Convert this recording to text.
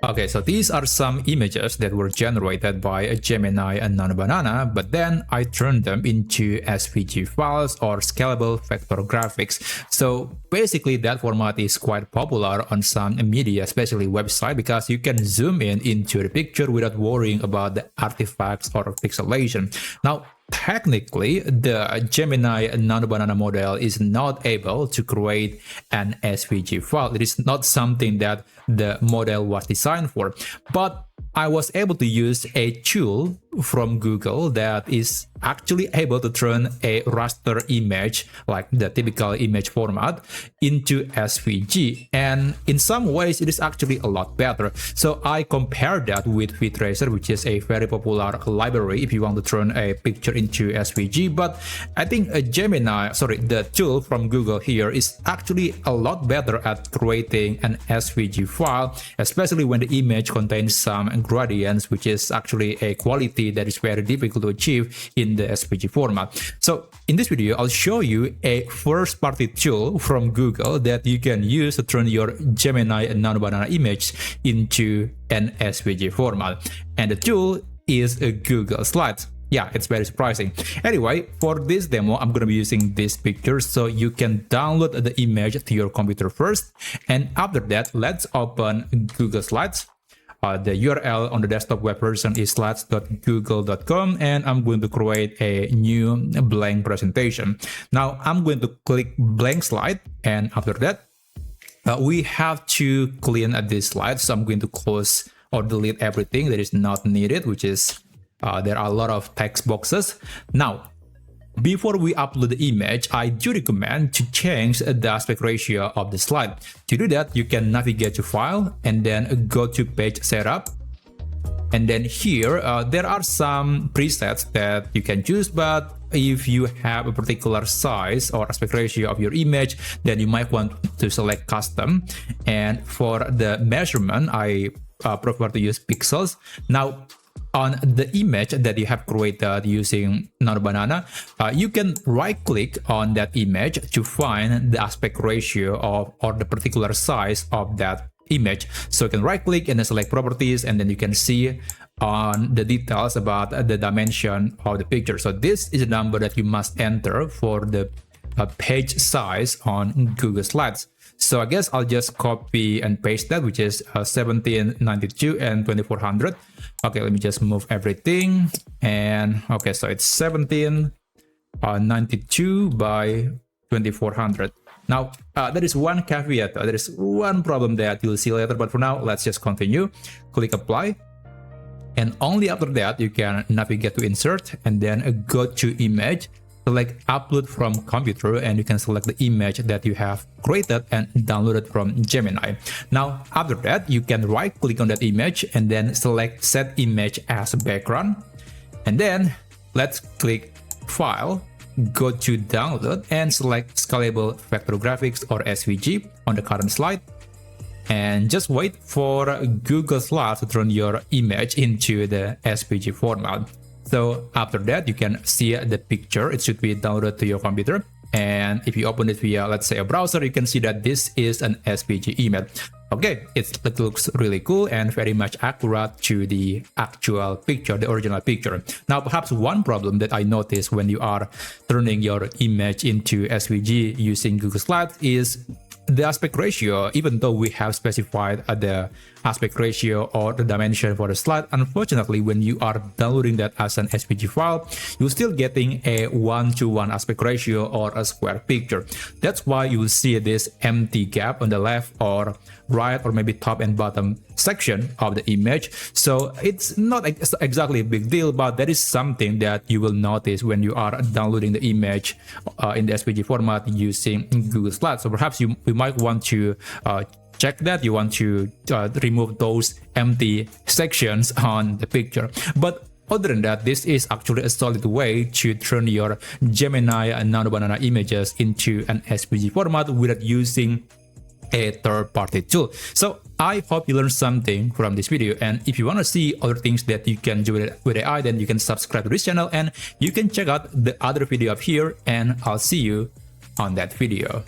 Okay, so these are some images that were generated by a Gemini and Nano Banana, but then I turned them into SVG files or scalable vector graphics. So basically that format is quite popular on some media, especially website, because you can zoom in into the picture without worrying about the artifacts or pixelation. Now, technically, the Gemini Nano Banana model is not able to create an SVG file. It is not something that the model was designed for. But I was able to use a tool from Google that is actually able to turn a raster image, like the typical image format, into SVG. And in some ways, it is actually a lot better. So I compared that with Vtracer, which is a very popular library if you want to turn a picture into SVG. But I think the tool from Google here is actually a lot better at creating an SVG file, especially when the image contains some gradients, which is actually a quality that is very difficult to achieve in the SVG format. So in this video, I'll show you a first-party tool from Google that you can use to turn your Gemini and Nano Banana image into an SVG format. And the tool is a Google Slides. Yeah, it's very surprising. Anyway, for this demo, I'm going to be using this picture, so you can download the image to your computer first. And after that, let's open Google Slides. The URL on the desktop web version is slides.google.com, and I'm going to create a new blank presentation. Now I'm going to click blank slide, and after that, we have to clean this slide. So I'm going to close or delete everything that is not needed, which is there are a lot of text boxes. Now, before we upload the image, I do recommend to change the aspect ratio of the slide. To do that, you can navigate to File and then go to Page Setup. And then here, there are some presets that you can choose, but if you have a particular size or aspect ratio of your image, then you might want to select Custom. And for the measurement, I prefer to use pixels. Now, on the image that you have created using Nano Banana, you can right-click on that image to find the aspect ratio of or the particular size of that image. So you can right-click and then select Properties, and then you can see on the details about the dimension of the picture. So this is a number that you must enter for the page size on Google Slides. So I guess I'll just copy and paste that, which is 1792 and 2400. Okay, let me just move everything. And okay, so it's 1792 by 2400. Now, there is one caveat. There is one problem that you'll see later, but for now, let's just continue. Click Apply. And only after that, you can navigate to Insert and then go to Image. Select Upload from Computer, and you can select the image that you have created and downloaded from Gemini. Now, after that, you can right-click on that image and then select Set Image as Background. And then let's click File, go to Download, and select Scalable Vector Graphics or SVG on the current slide. And just wait for Google Slides to turn your image into the SVG format. So after that, you can see the picture. It should be downloaded to your computer. And if you open it via, let's say, a browser, you can see that this is an SVG image. Okay, it looks really cool and very much accurate to the actual picture, the original picture. Now, perhaps one problem that I noticed when you are turning your image into SVG using Google Slides is the aspect ratio. Even though we have specified the aspect ratio or the dimension for the slide, unfortunately, when you are downloading that as an SVG file, you're still getting a 1:1 aspect ratio or a square picture. That's why you will see this empty gap on the left or right or maybe top and bottom section of the image. So it's not exactly a big deal, but that is something that you will notice when you are downloading the image in the SVG format using Google Slides. So perhaps you might want to check that. You want to remove those empty sections on the picture. But other than that, this is actually a solid way to turn your Gemini and Nano Banana images into an SVG format without using a third-party tool. So I hope you learned something from this video, and if you want to see other things that you can do with AI, then you can subscribe to this channel and you can check out the other video up here, and I'll see you on that video.